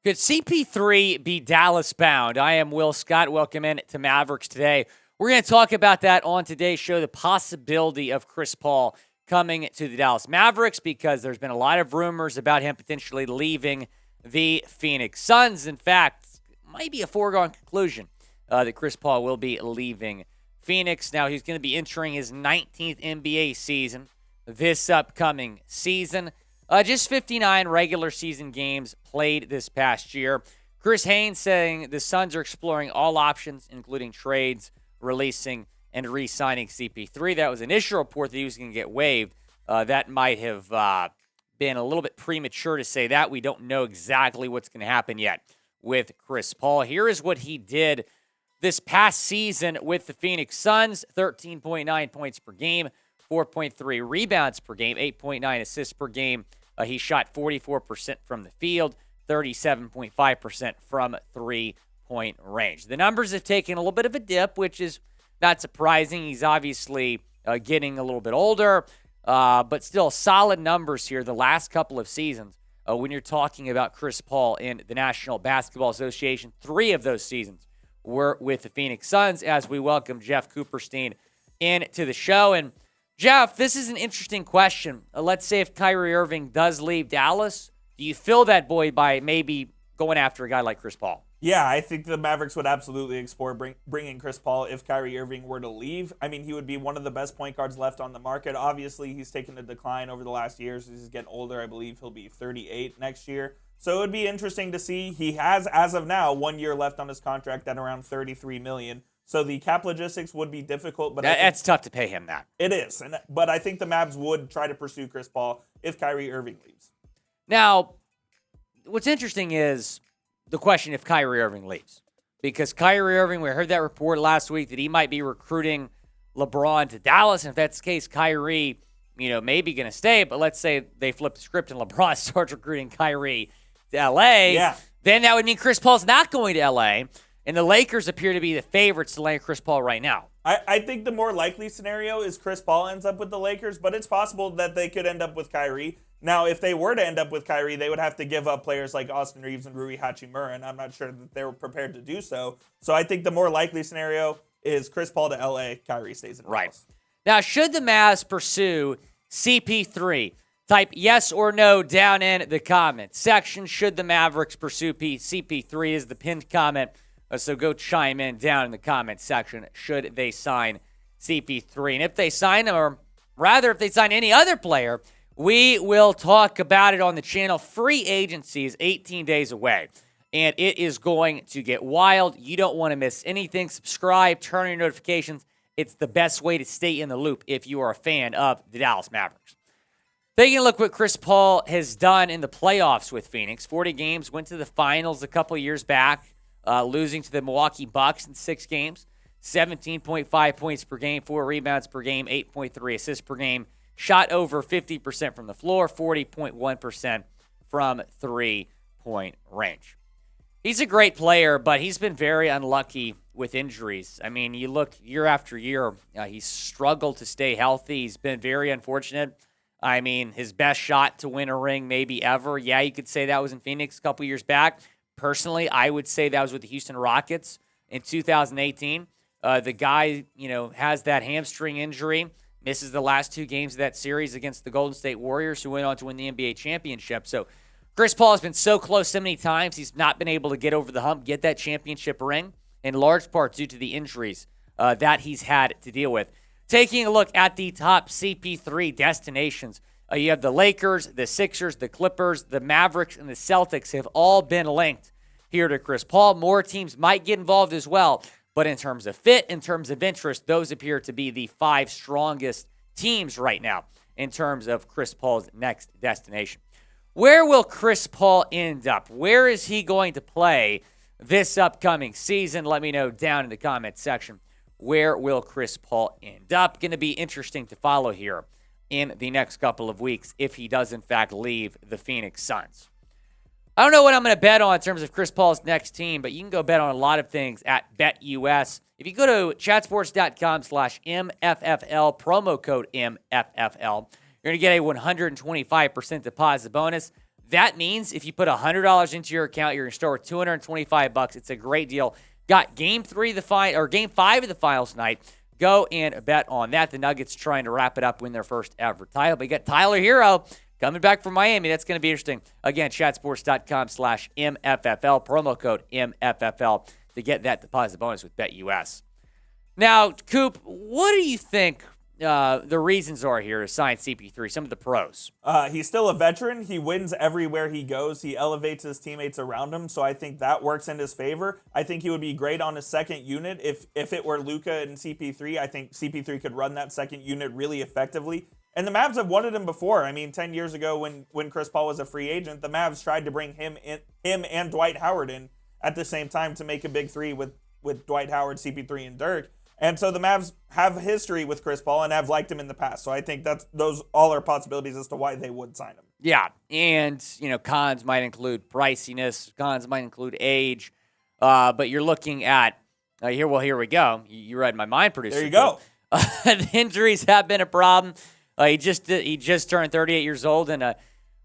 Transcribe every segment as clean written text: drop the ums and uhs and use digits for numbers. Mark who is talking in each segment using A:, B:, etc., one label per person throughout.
A: Could CP3 be Dallas bound? I am Will Scott. Welcome in to Mavericks Today. We're going to talk about that on today's show, the possibility of Chirs Paul coming to the Dallas Mavericks, because there's been a lot of rumors about him potentially leaving the Phoenix Suns. In fact, it might be a foregone conclusion that Chirs Paul will be leaving Phoenix. Now, he's going to be entering his 19th NBA season this upcoming season. Just 59 regular season games played this past year. Haynes saying the Suns are exploring all options, including trades, releasing, and re-signing CP3. That was an initial report that he was going to get waived. That might have been a little bit premature to say that. We don't know exactly what's going to happen yet with Chirs Paul. Here is what he did this past season with the Phoenix Suns: 13.9 points per game, 4.3 rebounds per game, 8.9 assists per game. He shot 44% from the field, 37.5% from three-point range. The numbers have taken a little bit of a dip, which is not surprising. He's obviously getting a little bit older, but still solid numbers here the last couple of seasons. When you're talking about Chirs Paul in the National Basketball Association, 3 of those seasons were with the Phoenix Suns, as we welcome Jeff Cooperstein into the show. And Jeff, this is an interesting question. Let's say if Kyrie Irving does leave Dallas, do you fill that void by maybe going after a guy like Chirs Paul?
B: Yeah, I think the Mavericks would absolutely explore bringing Chirs Paul if Kyrie Irving were to leave. I mean, he would be one of the best point guards left on the market. Obviously, he's taken a decline over the last years. He's getting older. I believe he'll be 38 next year. So it would be interesting to see. He has, as of now, 1 year left on his contract at around $33 million. So the cap logistics would be difficult, but
A: it's tough to pay him that.
B: It is, but I think the Mavs would try to pursue Chirs Paul if Kyrie Irving leaves.
A: Now, what's interesting is the question if Kyrie Irving leaves, because Kyrie Irving, we heard that report last week that he might be recruiting LeBron to Dallas, and if that's the case, Kyrie, maybe going to stay. But let's say they flip the script and LeBron starts recruiting Kyrie to LA. Then that would mean Chirs Paul's not going to LA. And the Lakers appear to be the favorites to land Chirs Paul right now.
B: I think the more likely scenario is Chirs Paul ends up with the Lakers, but it's possible that they could end up with Kyrie. Now, if they were to end up with Kyrie, they would have to give up players like Austin Reeves and Rui Hachimura, and I'm not sure that they were prepared to do so. So I think the more likely scenario is Chirs Paul to LA, Kyrie stays in Dallas.
A: Right. Now, should the Mavs pursue CP3? Type yes or no down in the comments section. Should the Mavericks pursue CP3 is the pinned comment. So go chime in down in the comments section. Should they sign CP3? And if they sign him, or rather if they sign any other player, we will talk about it on the channel. Free agency is 18 days away, and it is going to get wild. You don't want to miss anything. Subscribe, turn on your notifications. It's the best way to stay in the loop if you are a fan of the Dallas Mavericks. Taking a look what Chirs Paul has done in the playoffs with Phoenix. 40 games, went to the finals a couple of years back. Losing to the Milwaukee Bucks in 6 games, 17.5 points per game, 4 rebounds per game, 8.3 assists per game, shot over 50% from the floor, 40.1% from three-point range. He's a great player, but he's been very unlucky with injuries. I mean, you look year after year, he's struggled to stay healthy. He's been very unfortunate. I mean, his best shot to win a ring maybe ever. Yeah, you could say that was in Phoenix a couple years back. Personally, I would say that was with the Houston Rockets in 2018. The guy, has that hamstring injury, misses the last 2 games of that series against the Golden State Warriors, who went on to win the NBA championship. So Chirs Paul has been so close so many times, he's not been able to get over the hump, get that championship ring, in large part due to the injuries that he's had to deal with. Taking a look at the top CP3 destinations, you have the Lakers, the Sixers, the Clippers, the Mavericks, and the Celtics have all been linked here to Chirs Paul. More teams might get involved as well, but in terms of fit, in terms of interest, those appear to be the 5 strongest teams right now in terms of Chirs Paul's next destination. Where will Chirs Paul end up? Where is he going to play this upcoming season? Let me know down in the comments section. Where will Chirs Paul end up? Going to be interesting to follow here in the next couple of weeks if he does, in fact, leave the Phoenix Suns. I don't know what I'm going to bet on in terms of Chirs Paul's next team, but you can go bet on a lot of things at BetUS. If you go to chatsports.com/MFFL, promo code MFFL, you're going to get a 125% deposit bonus. That means if you put $100 into your account, you're going to start with $225. It's a great deal. Got Game 5 of the finals tonight. Go and bet on that. The Nuggets trying to wrap it up, win their first ever title. But you got Tyler Hero coming back from Miami. That's going to be interesting. Again, chatsports.com/MFFL, promo code MFFL to get that deposit bonus with BetUS. Now, Coop, what do you think the reasons are here to sign CP3, some of the pros?
B: He's still a veteran. He wins everywhere he goes. He elevates his teammates around him, so I think that works in his favor. I think he would be great on a second unit. If it were Luka and CP3, I think CP3 could run that second unit really effectively. And the Mavs have wanted him before. I mean, 10 years ago when Chris Paul was a free agent, the Mavs tried to bring him and Dwight Howard in at the same time to make a big three with Dwight Howard, CP3, and Dirk. And so the Mavs have a history with Chris Paul and have liked him in the past. So I think those all are possibilities as to why they would sign him.
A: Yeah, and cons might include priciness, cons might include age, but you're looking at here we go. You read my mind, producer.
B: There you go.
A: The injuries have been a problem. He just turned 38 years old, and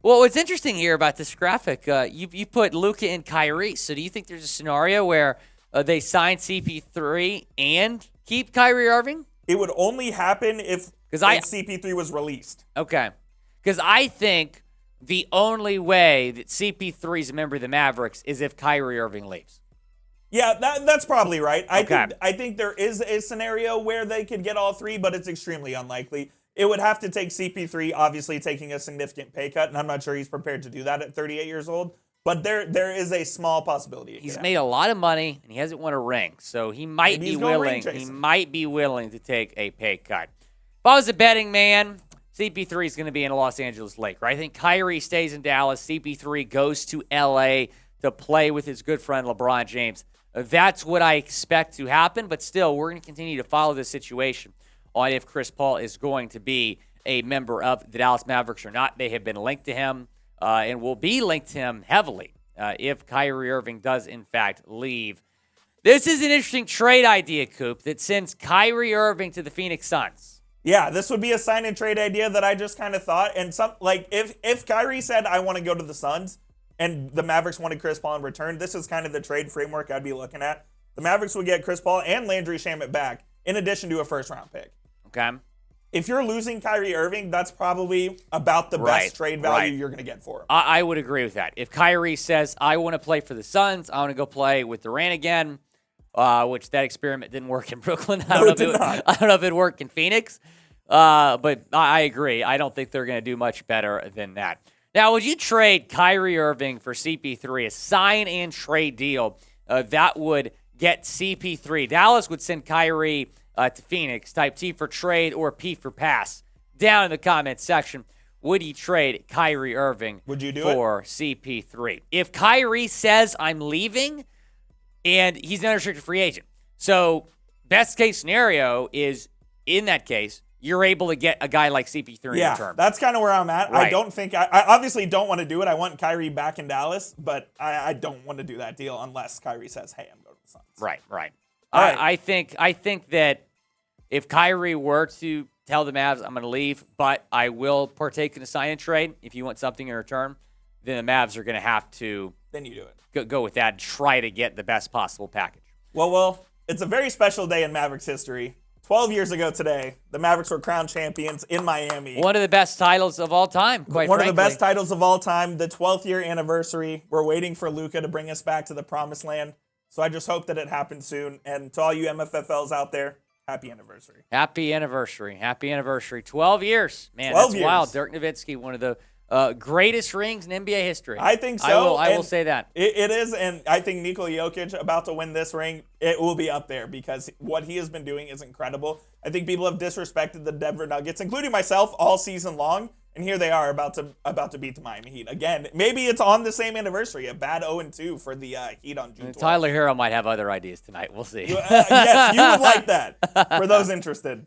A: what's interesting here about this graphic, you put Luka and Kyrie. So do you think there's a scenario where they sign CP3 and keep Kyrie Irving?
B: It would only happen if CP3 was released.
A: Okay. Because I think the only way that CP3 is a member of the Mavericks is if Kyrie Irving leaves.
B: Yeah, that's probably right.
A: Okay.
B: I think there is a scenario where they could get all three, but it's extremely unlikely. It would have to take CP3 obviously taking a significant pay cut, and I'm not sure he's prepared to do that at 38 years old. But there is a small possibility.
A: He's made a lot of money, and he hasn't won a ring, so he might be willing. He might be willing to take a pay cut. If I was a betting man, CP3 is going to be in a Los Angeles Lakers. I think Kyrie stays in Dallas. CP3 goes to LA to play with his good friend LeBron James. That's what I expect to happen. But still, we're going to continue to follow this situation on if Chris Paul is going to be a member of the Dallas Mavericks or not. They have been linked to him. And will be linked to him heavily if Kyrie Irving does, in fact, leave. This is an interesting trade idea, Coop, that sends Kyrie Irving to the Phoenix Suns.
B: Yeah, this would be a sign and trade idea that I just kind of thought. And if Kyrie said, I want to go to the Suns, and the Mavericks wanted Chris Paul in return, this is kind of the trade framework I'd be looking at. The Mavericks would get Chris Paul and Landry Shamet back, in addition to a first-round pick.
A: Okay.
B: If you're losing Kyrie Irving, that's probably about the best trade value you're going to get for him.
A: I would agree with that. If Kyrie says, I want to play for the Suns, I want to go play with Durant again, which that experiment didn't work in Brooklyn. I don't know if it worked in Phoenix, but I agree. I don't think they're going to do much better than that. Now, would you trade Kyrie Irving for CP3, a sign and trade deal that would get CP3? Dallas would send Kyrie to Phoenix. Type T for trade or P for pass. Down in the comments section, would you trade Kyrie Irving
B: for
A: CP3? If Kyrie says, I'm leaving, and he's an unrestricted free agent. So best case scenario is, in that case, you're able to get a guy like CP3 in return.
B: Yeah, that's kind of where I'm at. Right. I obviously don't want to do it. I want Kyrie back in Dallas, but I don't want to do that deal unless Kyrie says, hey, I'm going to the Suns.
A: Right.
B: All right.
A: I think that if Kyrie were to tell the Mavs, I'm going to leave, but I will partake in a sign-and trade if you want something in return, then the Mavs are going to have to
B: then you do it.
A: Go with that and try to get the best possible package.
B: Well, it's a very special day in Mavericks history. 12 years ago today, the Mavericks were crowned champions in Miami.
A: One of the best titles of all time, quite frankly.
B: One of the best titles of all time, the 12th year anniversary. We're waiting for Luka to bring us back to the promised land. So I just hope that it happens soon. And to all you MFFLs out there, happy anniversary.
A: Happy anniversary. 12 years. Man,
B: 12
A: that's
B: years.
A: wild. Dirk Nowitzki, one of the greatest rings in NBA history.
B: I think so.
A: I will say that.
B: It is, and I think Nikola Jokic about to win this ring, it will be up there because what he has been doing is incredible. I think people have disrespected the Denver Nuggets, including myself, all season long, and here they are about to beat the Miami Heat. Again, maybe it's on the same anniversary, a bad 0-2 for the Heat on June 12th.
A: Tyler Hero might have other ideas tonight. We'll see.
B: Yes, you would like that for those interested.